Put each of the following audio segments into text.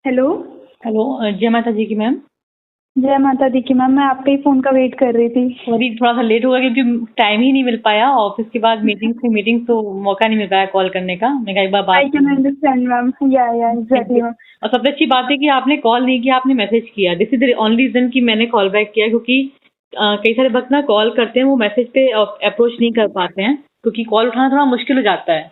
Hello. Hello. जय माता जी की मैम। जय माता दी की मैम, मैं आपके ही फ़ोन का वेट कर रही थी। सॉरी, थोड़ा सा लेट हो गया क्योंकि टाइम ही नहीं मिल पाया। ऑफिस के बाद मीटिंग तो मौका नहीं मिल पाया कॉल करने का। मैं कहा एक बार बात आई कैन अंडरस्टैंड मैम। या थैंक यू। Exactly ma'am. और सबसे अच्छी बात है कि आपने कॉल नहीं किया, आपने मैसेज किया। This is the only reason कि मैंने कॉल बैक किया, क्योंकि कई सारे वक्त ना कॉल करते हैं, वो मैसेज पे अप्रोच नहीं कर पाते हैं क्योंकि कॉल उठाना थोड़ा मुश्किल हो जाता है।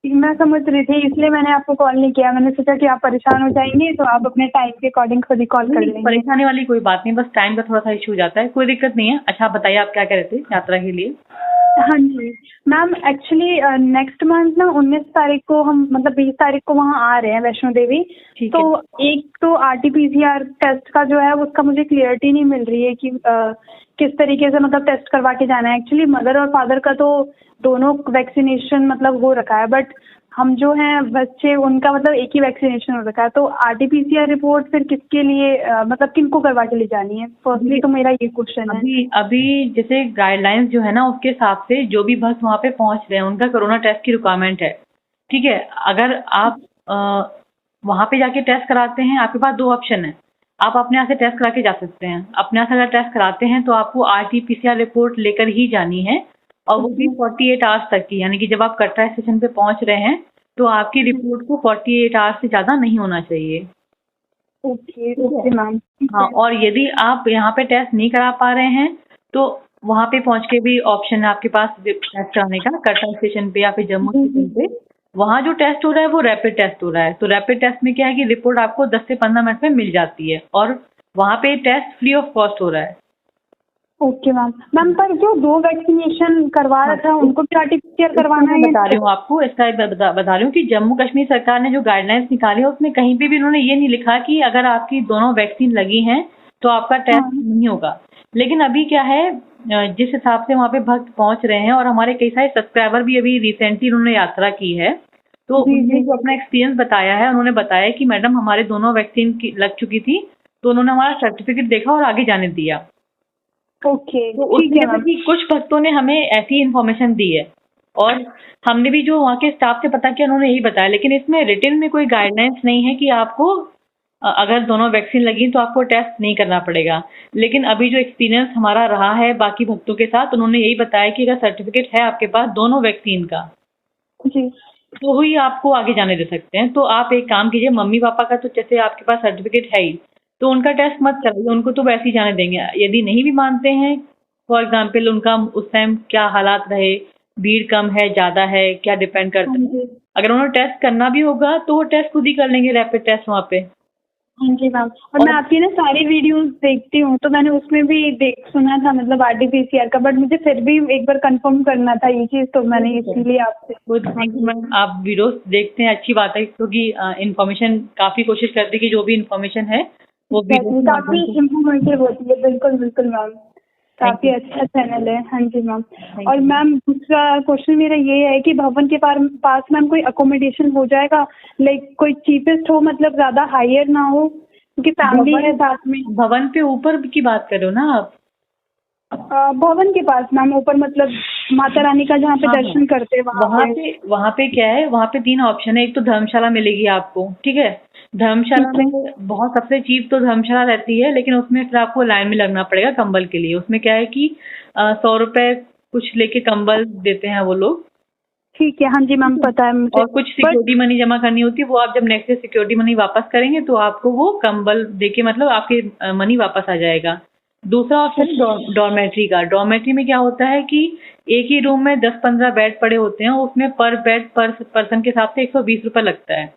मैं समझ रही थी, इसलिए मैंने आपको कॉल नहीं किया। मैंने सोचा कि आप परेशान हो जाएंगे तो आप अपने टाइम के अकॉर्डिंग खुद ही कॉल कर नहीं, लेंगे। परेशानी वाली कोई बात नहीं, बस टाइम का थोड़ा सा इशू हो जाता है। कोई दिक्कत नहीं है। अच्छा, आप बताइए, आप क्या कह रहे थे यात्रा के लिए? हाँ जी मैम, एक्चुअली नेक्स्ट मंथ ना 19 तारीख को हम, मतलब 20 तारीख को वहाँ आ रहे हैं वैष्णो देवी। ठीक तो है। एक तो आरटीपीसीआर टेस्ट का जो है उसका मुझे क्लियरिटी नहीं मिल रही है कि किस तरीके से मतलब टेस्ट करवा के जाना है। एक्चुअली मदर और फादर का तो दोनों वैक्सीनेशन मतलब हो रखा है, बट हम जो हैं बच्चे उनका मतलब एक ही वैक्सीनेशन हो रखा है। तो आरटीपीसीआर रिपोर्ट फिर किसके लिए मतलब किनको करवा के ले जानी है? फर्स्टली तो मेरा ये क्वेश्चन है। अभी अभी जैसे गाइडलाइंस जो है ना, उसके हिसाब से जो भी भक्त वहाँ पे पहुँच रहे हैं उनका कोरोना टेस्ट की रिक्वायरमेंट है। ठीक है। अगर आप वहाँ पे जाके टेस्ट कराते हैं, आपके पास दो ऑप्शन है। आप अपने यहाँ से टेस्ट करा के जा सकते हैं। अपने यहाँ से अगर टेस्ट कराते हैं तो आपको आरटीपीसीआर रिपोर्ट लेकर ही जानी है, और वो भी 48 आवर्स तक की। यानी कि जब आप कटरा स्टेशन पे पहुँच रहे हैं तो आपकी रिपोर्ट को 48 आवर्स से ज़्यादा नहीं होना चाहिए। ओके ओके मैम, ठीक हाँ, है। और यदि आप यहाँ पे टेस्ट नहीं करा पा रहे हैं तो वहाँ पे पहुँच के भी ऑप्शन है आपके पास टेस्ट कराने का, कटरा स्टेशन पे या फिर जम्मू जी जी स्टेशन पे। वहाँ जो टेस्ट हो रहा है वो रैपिड टेस्ट हो रहा है। तो रैपिड टेस्ट में क्या है कि रिपोर्ट आपको 10 से 15 मिनट में मिल जाती है, और वहाँ पे टेस्ट फ्री ऑफ कॉस्ट हो रहा है। Okay ma'am. मैम पर जो दो वैक्सीनेशन करवा रखा है उनको भी आरटीपीसीआर करवाना मैं है बता रही या? हूँ आपको, इसका बता रही हूँ कि जम्मू कश्मीर सरकार ने जो गाइडलाइंस निकाली है उसमें कहीं पे भी उन्होंने ये नहीं लिखा कि अगर आपकी दोनों वैक्सीन लगी हैं तो आपका टेस्ट हाँ नहीं होगा। लेकिन अभी क्या है, जिस हिसाब से वहाँ पे भक्त पहुँच रहे हैं, और हमारे कई सारे सब्सक्राइबर भी अभी रिसेंटली उन्होंने यात्रा की है, तो जी उन्होंने जी जो अपना एक्सपीरियंस बताया है, उन्होंने बताया कि मैडम हमारे दोनों वैक्सीन की लग चुकी थी, तो उन्होंने हमारा सर्टिफिकेट देखा और आगे जाने दिया। ओके तो ठीक उसमें है जैसे मैम। कि कुछ भक्तों ने हमें ऐसी इन्फॉर्मेशन दी है, और हमने भी जो वहाँ के स्टाफ से पता किया उन्होंने यही बताया। लेकिन इसमें रिटन में कोई गाइडलाइंस नहीं है कि आपको अगर दोनों वैक्सीन लगी तो आपको टेस्ट नहीं करना पड़ेगा। लेकिन अभी जो एक्सपीरियंस हमारा रहा है बाकी भक्तों के साथ, उन्होंने यही बताया कि अगर सर्टिफिकेट है आपके पास दोनों वैक्सीन का, जी तो ही आपको आगे जाने दे सकते हैं। तो आप एक काम कीजिए, मम्मी पापा का तो जैसे आपके पास सर्टिफिकेट है ही, तो उनका टेस्ट मत कराइए, उनको तो वैसे ही जाने देंगे। यदि नहीं भी मानते हैं, फॉर एग्जाम्पल उनका उस टाइम क्या हालात रहे, भीड़ कम है ज़्यादा है, क्या डिपेंड हाँ करता है। जी अगर उन्हें टेस्ट करना भी होगा तो वो टेस्ट खुद ही कर लेंगे, रैपिड टेस्ट वहाँ पे। हाँ जी मैम। और मैं और आपकी ना सारी वीडियोस देखती हूँ, तो मैंने उसमें भी देख सुना था मतलब आरटीपीसीआर का, बट मुझे फिर भी एक बार कंफर्म करना था ये चीज़, तो मैंने इसीलिए आपसे। Good, thank you ma'am. आप वीडियोस देखते हैं, अच्छी बात है, क्योंकि इन्फॉर्मेशन काफ़ी कोशिश करते हैं कि जो भी इन्फॉर्मेशन है वो वीडियो एग्जैक्टली, के माध्यम काफ़ी से। इंफॉर्मेटिव होती है। बिल्कुल बिल्कुल मैम, थैंक काफ़ी यू। अच्छा चैनल है। हाँ जी मैम। थैंक और यू। मैम दूसरा क्वेश्चन मेरा ये है कि भवन के पास मैम कोई अकोमोडेशन हो जाएगा? लाइक कोई चीपेस्ट हो, मतलब ज़्यादा हायर ना हो, क्योंकि फैमिली है भवन साथ में। भवन पे ऊपर की बात कर रहे हो ना आप? भवन के पास मैम, ऊपर मतलब माता रानी का जहाँ पे हाँ हाँ। दर्शन करते हैं वहाँ पे। वहाँ पे क्या है, वहाँ पे 3 ऑप्शन है। एक तो धर्मशाला मिलेगी आपको, ठीक है। धर्मशाला ठीक में है बहुत सबसे चीप तो धर्मशाला रहती है, लेकिन उसमें फिर आपको लाइन में लगना पड़ेगा कंबल के लिए। उसमें क्या है कि 100 रुपए कुछ लेके कंबल देते हैं वो लोग। ठीक है। हाँ जी मैम, पता है मुझे। और कुछ बट सिक्योरिटी मनी जमा करनी होती है, वो आप जब नेक्स्ट डे सिक्योरिटी मनी वापस करेंगे तो आपको वो कंबल देके मतलब आपके मनी वापस आ जाएगा। दूसरा ऑप्शन है डॉर्मेट्री का। डॉर्मेट्री में क्या होता है कि एक ही रूम में 10-15 बेड पड़े होते हैं, उसमें पर बेड पर पर्सन के हिसाब से 120 रुपये लगता है।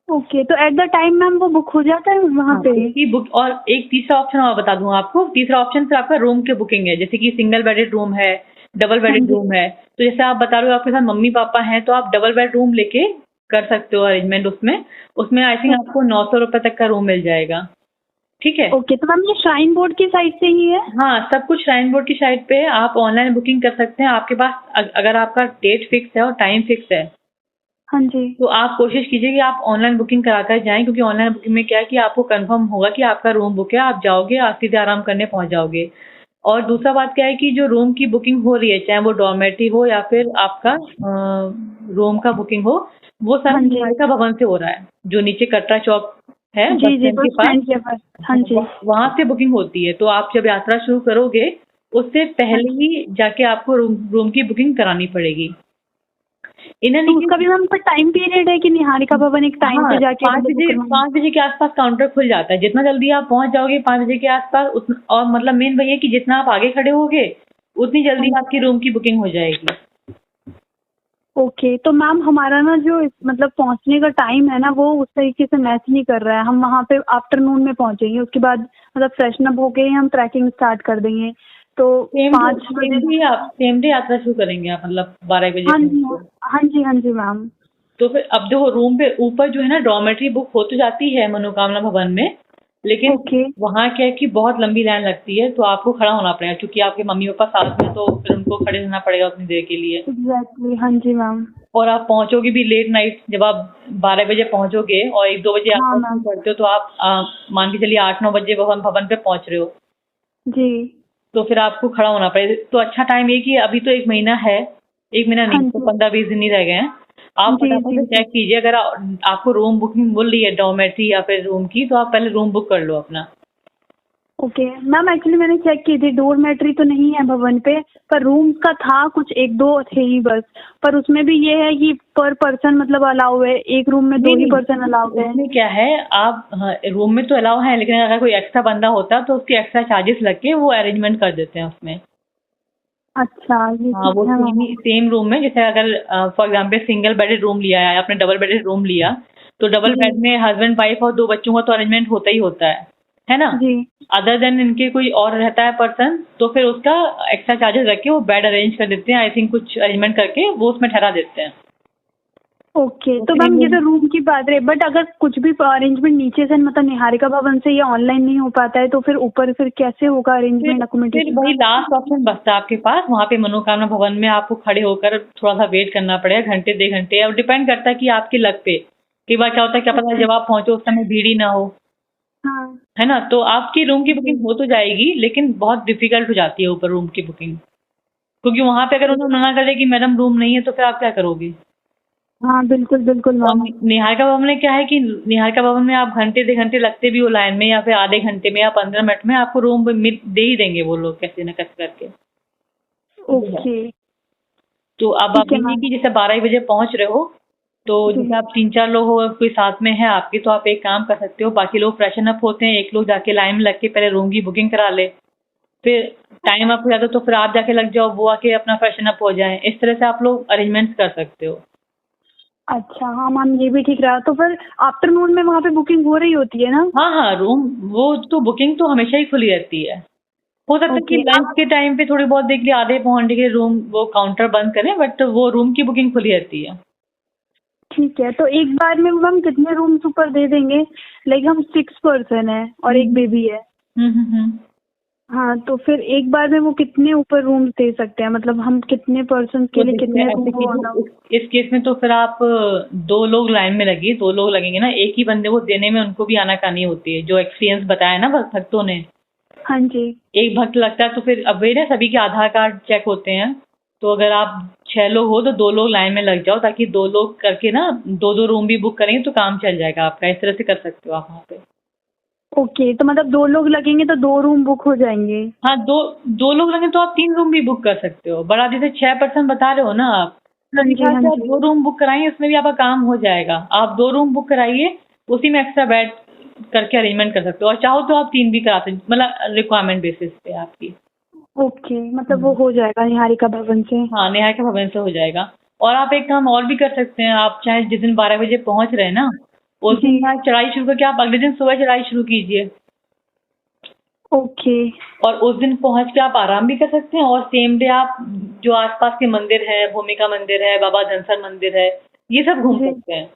ओके, तो एट द टाइम मैम वो बुक हो जाता है वहाँ हाँ, पे? उसकी बुक। और एक तीसरा ऑप्शन और बता दूं आपको। तीसरा ऑप्शन फिर आपका रूम की बुकिंग है, जैसे कि सिंगल बेडेड रूम है, डबल हाँ बेडेड जी। रूम है। तो जैसे आप बता रहे हो आपके साथ मम्मी पापा हैं, तो आप डबल बेड रूम लेके कर सकते हो अरेंजमेंट उसमें। उसमें आई थिंक आपको 900 रुपये तक का रूम मिल जाएगा। ठीक है। ओके, तो मैम ये श्राइन बोर्ड की साइड से ही है? हाँ, सब कुछ श्राइन बोर्ड की साइट पे है। आप ऑनलाइन बुकिंग कर सकते हैं। आपके पास अगर आपका डेट फिक्स है और टाइम फिक्स है, हाँ जी। तो आप कोशिश कीजिए कि आप ऑनलाइन बुकिंग करा कर जाएँ, क्योंकि ऑनलाइन बुकिंग में क्या है कि आपको कंफर्म होगा कि आपका रूम बुक है, आप जाओगे, आप सीधे आराम करने पहुँच जाओगे। और दूसरा बात क्या है कि जो रूम की बुकिंग हो रही है, चाहे वो डॉर्मेट्री हो या फिर आपका रूम का बुकिंग हो, वो सारा हाँ जी। निहारिका भवन से हो रहा है, जो नीचे कटरा चौक है जी बस जी, स्टैंड के बस पास। स्टैंड के पास। हाँ जी। वहां से बुकिंग होती है, तो आप जब यात्रा शुरू करोगे उससे पहले ही जाके आपको रूम की बुकिंग करानी पड़ेगी। इन तो उसका भी मैम कोई टाइम पीरियड है कि निहारिका भवन एक टाइम हाँ, पे जाके मतलब बुक करवाना? 5 बजे के आसपास काउंटर खुल जाता है। जितना जल्दी आप पहुंच जाओगे 5 बजे के आसपास और मतलब मेन वही है कि जितना आप आगे खड़े होगे उतनी जल्दी आपकी रूम की बुकिंग हो जाएगी। ओके, तो मैम हमारा ना जो मतलब पहुंचने का टाइम है ना वो उस तरीके से मैच नहीं कर रहा है। हम वहाँ पे आफ्टरनून में पहुंचेंगे, उसके बाद मतलब फ्रेशन अप होके हम ट्रैकिंग स्टार्ट कर देंगे। तो 5 बजे। सेम डे यात्रा शुरू करेंगे आप, मतलब 12 बजे हाँ जी, पहुंच के। हाँ जी, हाँ जी मैम। तो फिर अब देखो रूम पे ऊपर जो है ना डॉर्मेट्री बुक हो तो जाती है मनोकामना भवन में, लेकिन ओके। वहाँ क्या है कि बहुत लंबी लाइन लगती है, तो आपको खड़ा होना पड़ेगा क्योंकि आपके मम्मी पापा साथ में, तो फिर उनको खड़े रहना पड़ेगा उतनी देर के लिए। एग्जैक्टली, हाँ जी मैम। और आप पहुंचोगे भी लेट नाइट, जब आप 12 बजे पहुंचोगे और 1-2 बजे हाँ यात्रा शुरू मैम। करते हो तो आप मान के चलिए 8-9 बजे भवन पे पहुंच रहे हो, जी। तो फिर आपको खड़ा होना पड़ेगा। तो अच्छा टाइम ये कि अभी तो 1 महीना है, 1 महीना हाँ नहीं तो जी। 15-20 दिन ही रह गए हैं। आप जी फटाफट जी से चेक कीजिए, अगर आपको रूम बुकिंग मिल रही है डॉर्मेट्री या फिर रूम की, तो आप पहले रूम बुक कर लो अपना। ओके मैम, एक्चुअली मैंने चेक की थी, डोरमेट्री तो नहीं है भवन पे, पर रूम का था कुछ 1-2 थे ही बस। पर उसमें भी ये है कि पर पर्सन मतलब अलाउ है, एक रूम में 2 ही नहीं, पर्सन अलाउड है। उसमें क्या है, आप हाँ, रूम में तो अलाउ है, लेकिन अगर कोई एक्स्ट्रा बंदा होता तो उसके एक्स्ट्रा चार्जेस लग के वो अरेंजमेंट कर देते हैं उसमें। अच्छा, ये हाँ, वो चीज़ है मैम। सेम रूम में, जैसे अगर for example single bedded room लिया है आपने, डबल बेडेड रूम लिया, तो डबल जी बेड में हस्बैंड वाइफ और 2 बच्चों का तो अरेंजमेंट होता ही होता है ना। जी। अदर देन इनके कोई और रहता है पर्सन, तो फिर उसका एक्स्ट्रा चार्जेस रख के वो बेड अरेंज कर देते हैं, आई थिंक कुछ अरेंजमेंट करके वो उसमें ठहरा देते हैं। ओके, तो सेम मैम ये रूम। तो रूम की बात रही, बट अगर कुछ भी अरेंजमेंट नीचे से मतलब निहारिका भवन से ये ऑनलाइन नहीं हो पाता है तो फिर ऊपर फिर कैसे होगा अरेंजमेंट फिर अकोमोडेशन वही का? लास्ट ऑप्शन बचता है आपके पास, वहाँ पे मनोकामना भवन में आपको खड़े होकर थोड़ा सा वेट करना पड़ेगा, घंटे 2 घंटे, और डिपेंड करता है कि आपके लक पे। कई बार क्या होता है, क्या पता जब आप पहुंचो उस समय भीड़ ही ना हो, हाँ है ना। तो आपकी रूम की जी। बुकिंग हो तो जाएगी, लेकिन बहुत डिफिकल्ट हो जाती है ऊपर रूम की बुकिंग, क्योंकि वहाँ पे अगर उन्होंने मना कर दिया कि मैडम रूम नहीं है, तो फिर आप क्या करोगे। हाँ बिल्कुल बिल्कुल और मैम। निहारिका भवन में क्या है कि निहारिका भवन में आप घंटे 2 घंटे लगते भी हो लाइन में, या फिर आधे घंटे में या 15 मिनट में आपको रूम दे ही देंगे वो लोग कैसे न कैसे करके। ओके। तो अब आप ठीक है ये मैम। कि जैसे 12 बजे पहुंच रहे हो, तो जी जैसे आप 3-4 लोग हो, कोई साथ में है आपके, तो आप एक काम कर सकते हो, बाकी लोग फ्रेशन अप होते हैं, एक लोग जाके लाइन में लग के पहले रूम की बुकिंग करा ले, फिर टाइम अप हो जाता तो फिर आप जाके लग जाओ, वो आके अपना फ्रेशन अप हो जाए। इस तरह से आप लोग अरेंजमेंट्स कर सकते हो। अच्छा, हाँ मैम ये भी ठीक रहा। तो फिर आफ्टरनून में वहाँ पे बुकिंग हो रही होती है ना? हाँ हाँ, रूम वो तो बुकिंग तो हमेशा ही खुली रहती है। हो सकता है कि ओके लंच आप। के टाइम पे थोड़ी बहुत देख लिया, आधे पौन घंटे के रूम वो काउंटर बंद करें, बट वो रूम की बुकिंग खुली रहती है। ठीक है, तो एक बार में मैम कितने रूम्स ऊपर दे देंगे? लाइक हम 6 पर्सन है और एक बेबी है। हम्म। हाँ, तो फिर एक बार में वो कितने ऊपर रूम्स दे सकते हैं, मतलब हम कितने पर्सन के तो लिए देखिए कितने रूम ऐसे वो कीजिए, अलाउ? इस केस में तो फिर आप 2 लोग लाइन में लगिए, 2 लोग लगेंगे ना, एक ही बंदे को देने में उनको भी आनाकानी होती है, जो एक्सपीरियंस बताया ना भक्तों ने। हाँ जी। एक भक्त लगता है तो फिर अब वही ना, सभी के आधार कार्ड चेक होते हैं, तो अगर आप 6 लोग हो तो 2 लोग लाइन में लग जाओ, ताकि 2 लोग करके ना 2-2 रूम भी बुक करेंगे तो काम चल जाएगा आपका। इस तरह से कर सकते हो आप वहाँ पे। ओके, तो मतलब 2 लोग लगेंगे तो 2 रूम बुक हो जाएंगे? हाँ, दो लोग लगे तो आप 3 रूम भी बुक कर सकते हो। बड़ा जैसे 6 पर्सन बता रहे हो ना आप, तो हाँ मेरे जी, ख्याल हाँ से आप जी। 2 रूम बुक कराइए, उसमें भी आपका काम हो जाएगा। आप 2 रूम बुक कराइए, उसी में एक्स्ट्रा बेड करके अरेंजमेंट कर सकते हो, और चाहो तो आप 3 भी करा सकते हो, मतलब रिक्वायरमेंट बेसिस पे आपकी। ओके, मतलब वो हो जाएगा निहारिका भवन से? हाँ, निहारिका भवन से हो जाएगा। और आप एक काम और भी कर सकते हैं, आप चाहे जिस दिन 12 बजे पहुंच रहे हैं ना, उस जी। दिन आप चढ़ाई शुरू करके आप अगले दिन सुबह चढ़ाई शुरू कीजिए, ओके। और उस दिन पहुंच के आप आराम भी कर सकते हैं, और सेम डे आप जो आसपास के मंदिर है, भूमिका मंदिर है, बाबा धनसर मंदिर है, ये सब घूम जी। सकते हैं।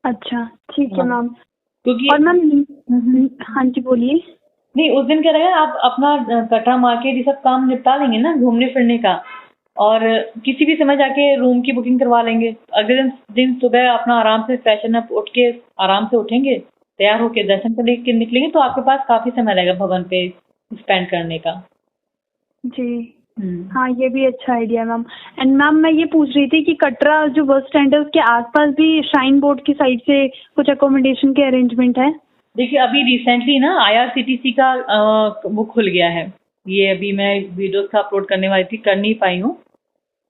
अच्छा, ठीक है हाँ, मैम। क्योंकि और मैम, हाँ जी बोलिए। नहीं, उस दिन क्या रहेगा, आप अपना कटरा मार्केट ये सब काम निपटा लेंगे ना घूमने फिरने का, और किसी भी समय जाके रूम की बुकिंग करवा लेंगे। अगले दिन सुबह अपना आराम से फैशन अप उठ के आराम से उठेंगे, तैयार होके दर्शन करने के निकलेंगे, तो आपके पास काफी समय रहेगा भवन पे स्पेंड करने का। जी। हाँ, ये भी अच्छा आइडिया है मैम। एंड मैम मैं ये पूछ रही थी कि कटरा जो बस स्टैंड है उसके आसपास भी श्राइन बोर्ड की साइड से कुछ अकोमोडेशन के अरेंजमेंट है? देखिए अभी रिसेंटली ना IRCTC का वो खुल गया है। ये अभी मैं वीडियोस का अपलोड करने वाली थी, कर नहीं पाई हूँ।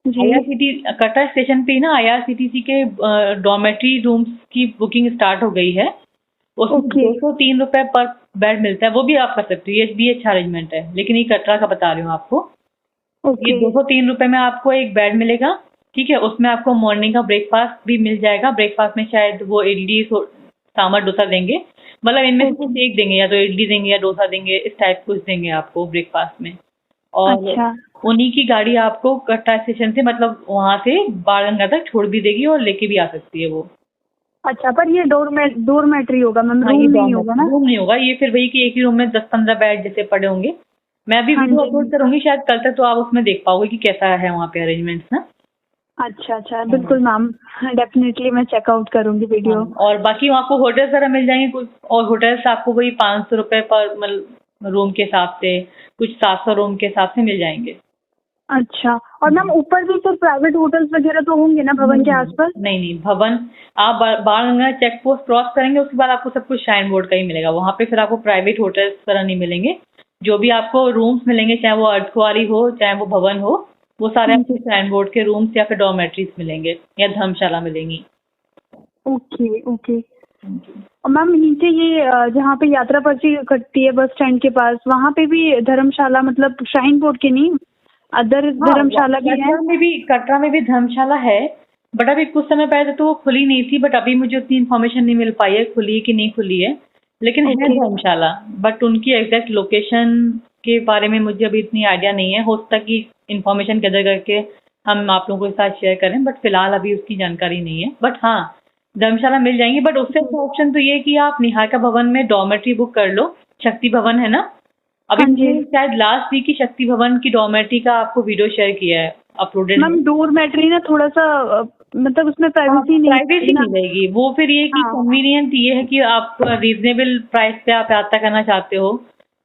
जी। कटरा स्टेशन पे ही ना IRCTC के डॉर्मेट्री रूम्स की बुकिंग स्टार्ट हो गई है। उसमें ओके। 203 रुपए पर बेड मिलता है, वो भी आप कर सकते हो। ये भी अच्छा अरेंजमेंट है, लेकिन ये कटरा का बता रही हूँ आपको। ये ओके। 203 रुपए में आपको एक बेड मिलेगा, ठीक है। उसमें आपको मॉर्निंग का ब्रेकफास्ट भी मिल जाएगा। ब्रेकफास्ट में शायद वो इडली सांभर डोसा देंगे, मतलब इनमें से कुछ एक देंगे, या तो इडली देंगे या डोसा देंगे, इस टाइप कुछ देंगे आपको ब्रेकफास्ट में। और अच्छा। उन्हीं की गाड़ी आपको कटरा स्टेशन से, मतलब वहां से बाणगंगा तक छोड़ भी देगी और लेके भी आ सकती है वो। अच्छा, पर ये डोरमेट्री होगा मैम, हाँ, रूम ये नहीं होगा ना? रूम नहीं होगा, ये फिर वही कि एक ही रूम में 10-15 बेड जैसे पड़े होंगे। मैं अभी हाँ वीडियो जी। अपलोड करूंगी शायद कल तक, तो आप उसमें देख पाओगे कि कैसा है वहाँ पे अरेंजमेंट्स ना। अच्छा, बिल्कुल मैम, डेफिनेटली मैं चेकआउट करूंगी वीडियो। और बाकी वहाँ आपको होटल्स वगैरह मिल जाएंगे कुछ, और होटल्स आपको वही 500 रुपए पर मतलब रूम के हिसाब से, कुछ 700 रूम के हिसाब से मिल जाएंगे। अच्छा, और मैम ऊपर भी फिर प्राइवेट होटल्स वगैरह तो होंगे ना भवन के आसपास? नहीं, भवन आप बाणगंगा चेक पोस्ट क्रॉस करेंगे, उसके बाद आपको सब कुछ श्राइन बोर्ड का ही मिलेगा। वहाँ पे फिर आपको प्राइवेट होटल्स वगैरह नहीं मिलेंगे। जो भी आपको रूम्स मिलेंगे, चाहे वो अर्धकुंवारी हो चाहे वो भवन हो, वो सारे आपको श्राइन बोर्ड के रूम्स या फिर डॉर्मेट्रीज मिलेंगे या धर्मशाला मिलेंगी। ओके। और मैम नीचे ये जहाँ पे यात्रा पर्ची कटती है बस स्टैंड के पास, वहाँ पे भी धर्मशाला, मतलब श्राइन बोर्ड की नहीं, अदर धर्मशाला भी है? कटरा में भी धर्मशाला है, बट अभी कुछ समय पहले तो वो खुली नहीं थी। बट अभी मुझे उतनी इन्फॉर्मेशन नहीं मिल पाई है खुली है कि नहीं खुली है, लेकिन है धर्मशाला। बट उनकी एग्जैक्ट लोकेशन के बारे में मुझे अभी इतनी आइडिया नहीं है। हो सकता है कि इन्फॉर्मेशन गैदर करके हम आप लोगों के साथ शेयर करें, बट फिलहाल अभी उसकी जानकारी नहीं है। बट हाँ, धर्मशाला मिल जाएंगी। बट उससे अच्छा ऑप्शन तो ये है कि आप निहारिका भवन में डॉर्मेट्री बुक कर लो। शक्ति भवन है ना, अभी मैंने शायद लास्ट वीक की शक्ति भवन की डॉर्मेट्री का आपको वीडियो शेयर किया है, अपलोडेड। मैम डोरमेट्री ना थोड़ा सा मतलब उसमें प्राइवेसी नहीं रहेगी। वो फिर ये कि कन्वीनियंट ये है कि आप रीजनेबल प्राइस पे आप यात्रा करना चाहते हो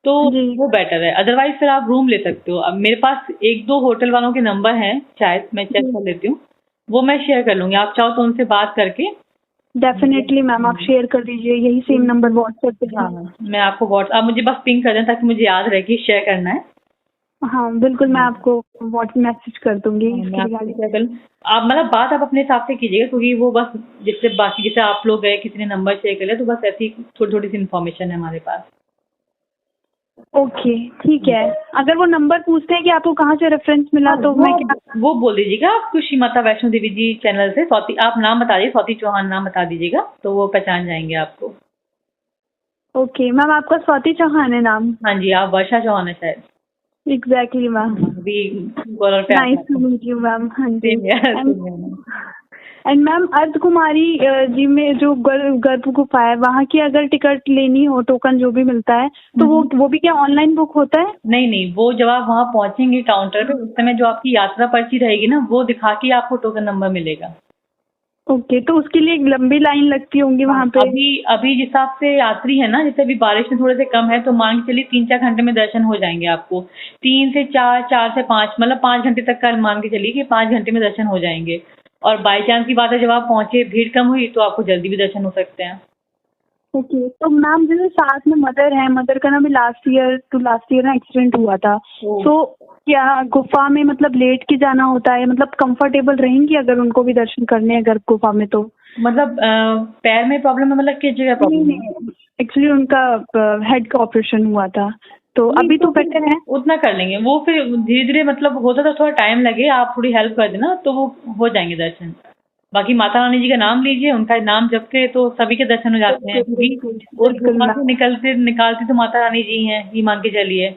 तो वो बेटर है। अदरवाइज फिर आप रूम ले सकते हो। अब मेरे पास 1-2 होटल वालों के नंबर हैं, शायद मैं चेक कर लेती हूँ, वो मैं शेयर कर लूंगी। आप चाहो तो उनसे बात करके। डेफिनेटली मैम, आप शेयर कर दीजिए, यही सेम नंबर व्हाट्सएप पे। हाँ, मैं आपको आप मुझे बस पिंग कर दें ताकि मुझे याद रहे कि शेयर करना है। हाँ बिल्कुल, मैं आपको व्हाट्सएप मैसेज कर दूंगी। आप मतलब बात आप अपने हिसाब से कीजिएगा, क्योंकि वो बस जिससे बाकी जैसे आप लोग गए किसी ने नंबर शेयर कर लिया, तो बस ऐसी थोड़ी सी इन्फॉर्मेशन है हमारे पास। ओके, ठीक है। अगर वो नंबर पूछते हैं कि आपको कहाँ से रेफरेंस मिला, तो मैं क्या वो बोल दीजिएगा आपको श्री माता वैष्णो देवी जी चैनल से। स्वाति, आप नाम बता दीजिए, स्वाति चौहान नाम बता दीजिएगा, तो वो पहचान जाएंगे आपको। ओके मैम, आपका स्वाति चौहान है नाम? हाँ जी, आप वर्षा चौहान है शायद। Exactly ma'am, nice to meet you ma'am. हाँ जी। एंड मैम अर्धकुमारी जी में जो गर्भ गुफा है, वहाँ की अगर टिकट लेनी हो, टोकन जो भी मिलता है, तो वो भी क्या ऑनलाइन बुक होता है? नहीं, वो जब आप वहाँ पहुँचेंगे काउंटर पे, उस समय जो आपकी यात्रा पर्ची रहेगी ना, वो दिखा के आपको टोकन नंबर मिलेगा। ओके, तो उसके लिए एक लंबी लाइन लगती होंगी वहाँ पे? अभी जिस हिसाब से यात्री है ना, जैसे अभी बारिश में थोड़े से कम है, तो मान के चलिए 3-4 घंटे में दर्शन हो जाएंगे आपको। 3 से 4, 4 से 5, मतलब 5 घंटे तक का मान के चलिए कि 5 घंटे में दर्शन हो जाएंगे। और बाई चांस की बात है, जब आप पहुंचे भीड़ कम हुई, तो आपको जल्दी भी दर्शन हो सकते हैं। ओके, तो मैम जैसे साथ में मदर है, मदर का ना भी लास्ट ईयर ना एक्सीडेंट हुआ था, तो क्या गुफा में मतलब लेट के जाना होता है? मतलब कंफर्टेबल रहेंगी अगर उनको भी दर्शन करने हैं गर्भ गुफा में? तो मतलब पैर में प्रॉब्लम है, मतलब किस जगह प्रॉब्लम है? एक्चुअली उनका हेड का ऑपरेशन हुआ था, तो अभी तो बेटर है। उतना कर लेंगे वो, फिर धीरे धीरे, मतलब होता तो थोड़ा टाइम लगे, आप थोड़ी हेल्प कर देना तो वो हो जाएंगे दर्शन। बाकी माता रानी जी का नाम लीजिए, उनका नाम जप के तो सभी के दर्शन हो जाते हैं। और गुफा से निकालती तो माता रानी जी हैं, ये मान के चलिए।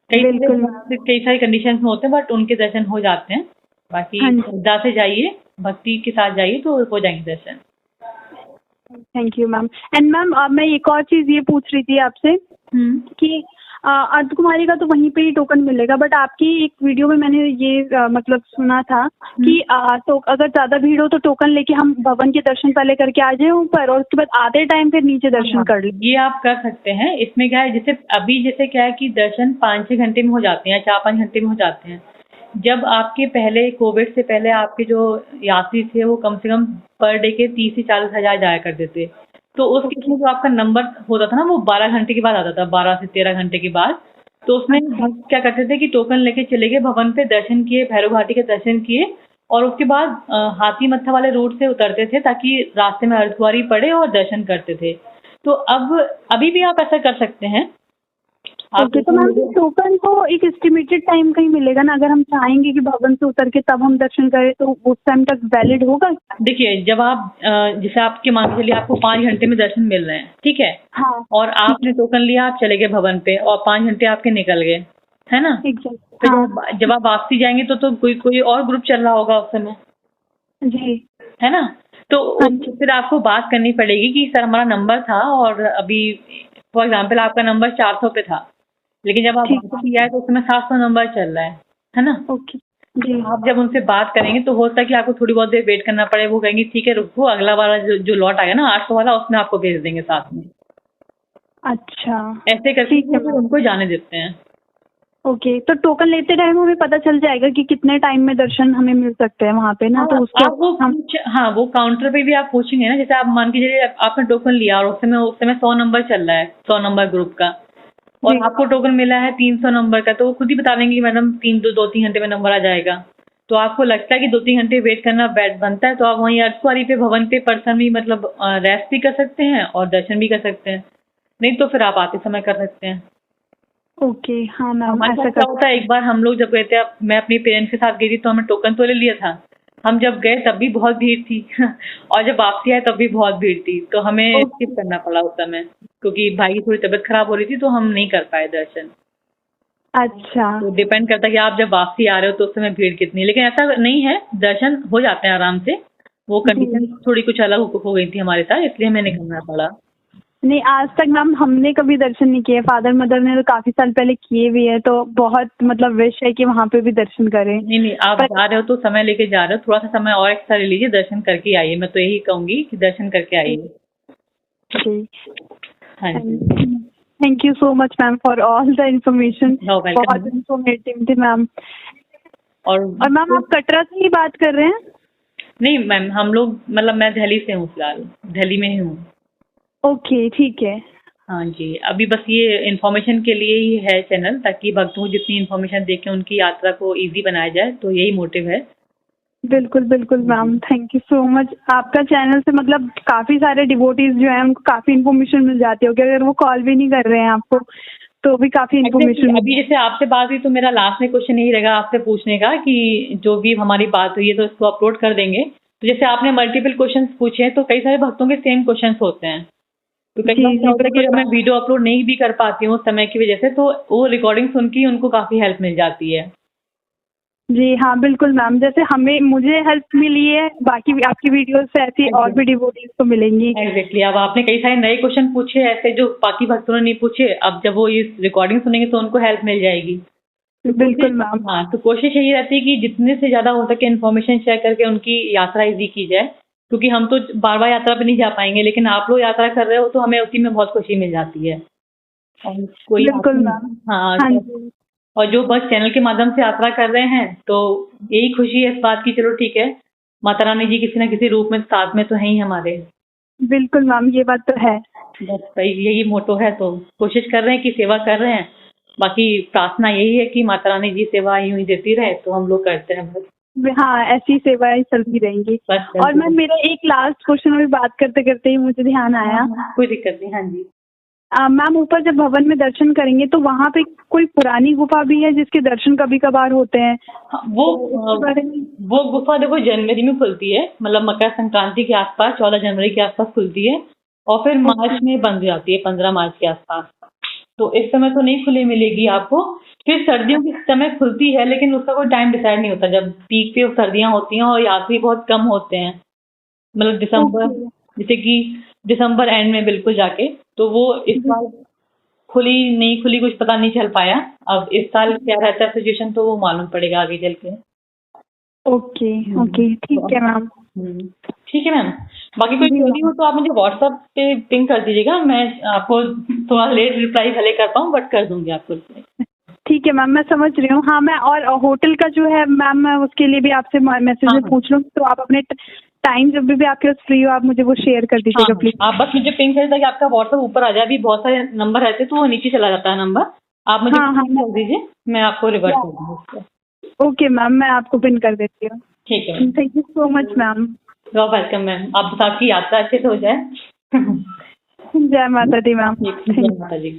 कई सारे कंडीशंस में होते हैं, बट उनके दर्शन हो जाते हैं। बाकी श्रद्धा से जाइए, भक्ति के साथ जाइए, तो हो जाएंगे दर्शन। Thank you ma'am. And ma'am मैं एक और चीज़ ये पूछ रही थी आपसे कि अर्ध कुमारी का तो वहीं पे ही टोकन मिलेगा, बट आपकी एक वीडियो में मैंने ये मतलब सुना था कि तो अगर ज्यादा भीड़ हो तो टोकन लेके हम भवन के दर्शन पहले करके आ जाए ऊपर, और उसके बाद आधे टाइम फिर नीचे दर्शन कर लें। ये आप कर सकते हैं। इसमें क्या है, जैसे अभी जैसे क्या है कि दर्शन 5-6 घंटे में हो जाते हैं, 4-5 घंटे में हो जाते हैं। जब आपके पहले कोविड से पहले आपके जो यात्री थे वो कम से कम पर डे के 30 से 40 हजार जाया करते थे, तो उस केस में जो आपका नंबर होता था ना वो 12 घंटे के बाद आता था, 12 से 13 घंटे के बाद। तो उसमें भक्त क्या करते थे कि टोकन लेके चले गए भवन पे, दर्शन किए, भैरव घाटी के दर्शन किए, और उसके बाद हाथी मत्था वाले रूट से उतरते थे ताकि रास्ते में अर्धकुंवारी पड़े और दर्शन करते थे। तो अब अभी भी आप ऐसा कर सकते हैं। ओके, तो मैम टोकन को एक एस्टिमेटेड टाइम का ही मिलेगा ना? अगर हम चाहेंगे कि भवन से उतर के तब हम दर्शन करें तो उस टाइम तक वैलिड होगा? देखिए, जब आप जैसे आपके मान के चलिए आपको 5 घंटे में दर्शन मिल रहे हैं, ठीक है, हाँ, और आपने टोकन लिया, आप चले गए भवन पे और 5 घंटे आपके निकल गए, है ना? एग्जैक्ट। हाँ। जब आप वापसी जाएंगे तो कोई और ग्रुप चल रहा होगा उस समय, जी, है ना? तो फिर आपको बात करनी पड़ेगी कि सर हमारा नंबर था और अभी फॉर एग्जाम्पल आपका नंबर 400 पे था, लेकिन जब आप वापसी आए तो उसमें 700 नंबर चल रहा है ना? ओके जी। आप जब उनसे बात करेंगे तो हो सकता है कि आपको थोड़ी बहुत देर वेट करना पड़े। वो कहेंगे ठीक है रुको, अगला वाला जो लॉट आएगा ना 800 वाला, उसमें आपको भेज देंगे साथ में। अच्छा, ऐसे करके फिर उनको जाने देते हैं। ओके, तो टोकन लेते टाइम हमें पता चल जाएगा कि कितने टाइम में दर्शन हमें मिल सकते हैं वहाँ पे ना? तो उसके वो काउंटर पे भी आप पूछेंगे ना। जैसे आप मान के चलिए आपने टोकन लिया और उस समय 100 नंबर चल रहा है, 100 नंबर ग्रुप का, और आपको टोकन मिला है 300 नंबर का, तो वो खुद ही बता देंगे कि मैडम 2-3 घंटे में नंबर आ जाएगा। तो आपको लगता है कि 2-3 घंटे वेट करना बनता है, तो आप वहीं अर्धकुंवारी पे भवन पे पर्सन भी मतलब रेस्ट भी कर सकते हैं और दर्शन भी कर सकते हैं। नहीं तो फिर आप आते समय कर सकते हैं। ओके, हाँ मैम, ऐसा क्या होता है, एक बार हम लोग जब गए थे, मैं अपनी पेरेंट्स के साथ गई थी, तो हमने टोकन तो ले लिया था। हम जब गए तब भी बहुत भीड़ थी और जब वापसी आए तब भी बहुत भीड़ थी, तो हमें स्किप करना पड़ा उस समय, क्योंकि भाई की थोड़ी तबीयत खराब हो रही थी, तो हम नहीं कर पाए दर्शन। अच्छा, तो डिपेंड करता है कि आप जब वापसी आ रहे हो तो उस समय भीड़ कितनी है, लेकिन ऐसा नहीं है, दर्शन हो जाते हैं आराम से। वो कंडीशन थोड़ी कुछ अलग हो गई थी हमारे साथ, इसलिए हमें नहीं करना पड़ा। नहीं, आज तक मैम हमने कभी दर्शन नहीं किए। फादर मदर ने तो काफी साल पहले किए भी है, तो बहुत मतलब विश है कि वहाँ पे भी दर्शन करें। नहीं, आप जा रहे हो तो समय लेके जा रहे हो, थोड़ा सा समय और एक्स्ट्रा ले लीजिए, दर्शन करके आइए। मैं तो यही कहूंगी कि दर्शन करके आइए। जी, हाँ जी, thank you so much ma'am for all the information. बहुत इन्फॉर्मेटिव थी मैम। और मैम आप कटरा से ही बात कर रहे हैं? नहीं मैम, हम लोग मतलब मैं दिल्ली से हूँ, फिलहाल दिल्ली में ही हूँ। ओके, ठीक है। हाँ जी, अभी बस ये इन्फॉर्मेशन के लिए ही है चैनल, ताकि भक्तों को जितनी इन्फॉर्मेशन देके उनकी यात्रा को इजी बनाया जाए, तो यही मोटिव है। बिल्कुल बिल्कुल ma'am, thank you so much. आपका चैनल से मतलब काफी सारे डिवोटीज जो हैं उनको काफी इन्फॉर्मेशन मिल जाती होगी। अगर वो कॉल भी नहीं कर रहे हैं आपको तो भी काफी इन्फॉर्मेशन। अभी जैसे आपसे बात हुई तो मेरा लास्ट में क्वेश्चन यही रहेगा आपसे पूछने का कि जो भी हमारी बात हुई है तो इसको अपलोड कर देंगे। तो जैसे आपने मल्टीपल क्वेश्चंस पूछे हैं, तो कई सारे भक्तों के सेम क्वेश्चंस होते हैं, तो कई बार क्या होता है कि मैं वीडियो अपलोड नहीं भी कर पाती हूँ समय की वजह से, तो वो रिकॉर्डिंग सुन के उनको काफी हेल्प मिल जाती है। जी हाँ, बिल्कुल मैम, जैसे मुझे हेल्प मिली है, बाकी आपकी वीडियोस से ऐसी और भी डिवोटीज को मिलेंगी। एग्जैक्टली। अब आपने कई सारे नए क्वेश्चन पूछे ऐसे जो बाकी भक्तों ने नहीं पूछे, अब जब वो इस रिकॉर्डिंग सुनेंगे तो उनको हेल्प मिल जाएगी। बिल्कुल मैम। हाँ, तो कोशिश यही रहती है कि जितने से ज्यादा हो सके इन्फॉर्मेशन शेयर करके उनकी यात्रा इजी की जाए, क्योंकि हम तो बार बार यात्रा पे नहीं जा पाएंगे, लेकिन आप लोग यात्रा कर रहे हो तो हमें उसी में बहुत खुशी मिल जाती है। कोई बिल्कुल मैम। हाँ, और जो बस चैनल के माध्यम से यात्रा कर रहे हैं तो यही खुशी है इस बात की, चलो ठीक है, माता रानी जी किसी न किसी रूप में साथ में तो है ही हमारे। बिल्कुल मैम, ये बात तो है। बस यही मोटो है, तो कोशिश कर रहे हैं कि सेवा कर रहे हैं। बाकी प्रार्थना यही है कि माता रानी जी सेवा यूं ही देती रहे, तो हम लोग करते हैं बस। हाँ, ऐसी सेवाएं चलती रहेंगी। और मैम मेरा एक लास्ट क्वेश्चन, अभी बात करते करते ही मुझे ध्यान आया। कोई दिक्कत नहीं। हाँ जी मैम, ऊपर जब भवन में दर्शन करेंगे तो वहाँ पे कोई पुरानी गुफा भी है जिसके दर्शन कभी कभार होते हैं? वो गुफा देखो जनवरी में खुलती है, मतलब मकर संक्रांति के आसपास, 14 जनवरी के आसपास खुलती है, और फिर मार्च में बंद हो जाती है, 15 मार्च के आसपास। तो इस समय तो नहीं खुली मिलेगी आपको। फिर सर्दियों के समय खुलती है, लेकिन उसका कोई टाइम डिसाइड नहीं होता। जब पीक पे सर्दियां होती हैं और यात्री बहुत कम होते हैं, मतलब दिसंबर, जैसे कि दिसंबर एंड में बिल्कुल जाके, तो वो इस बार खुली नहीं खुली कुछ पता नहीं चल पाया। अब इस साल क्या रहता है सिचुएशन तो वो मालूम पड़ेगा आगे चल के। ओके ओके, ठीक है मैम। ठीक है मैम, बाकी कोई क्वेरी हो तो आप मुझे व्हाट्सएप पे पिंग कर दीजिएगा। मैं आपको थोड़ा लेट रिप्लाई भले कर पाऊँ बट कर दूंगी आपको reply। ठीक है मैम, मैं समझ रही हूँ। हाँ, मैं और होटल का जो है मैम, मैं उसके लिए भी आपसे मैसेज में पूछ लूँ, तो आप अपने टाइम जब भी आपके पास फ्री हो आप मुझे वो शेयर कर दीजिएगा प्लीज। आप बस मुझे पिंग कर ताकि आपका व्हाट्सएप ऊपर आ जाए। अभी बहुत सारे नंबर रहते तो वो नीचे चला जाता है नंबर। आप मुझे पिन कर दीजिए, मैं आपको रिवर्ट कर दूँगी। ओके मैम, मैं आपको पिन कर देती हूँ। ठीक है, thank you so much ma'am. Welcome ma'am. आप आपकी यात्रा अच्छे से हो जाए। जय माता दी मैम। जय माता दी।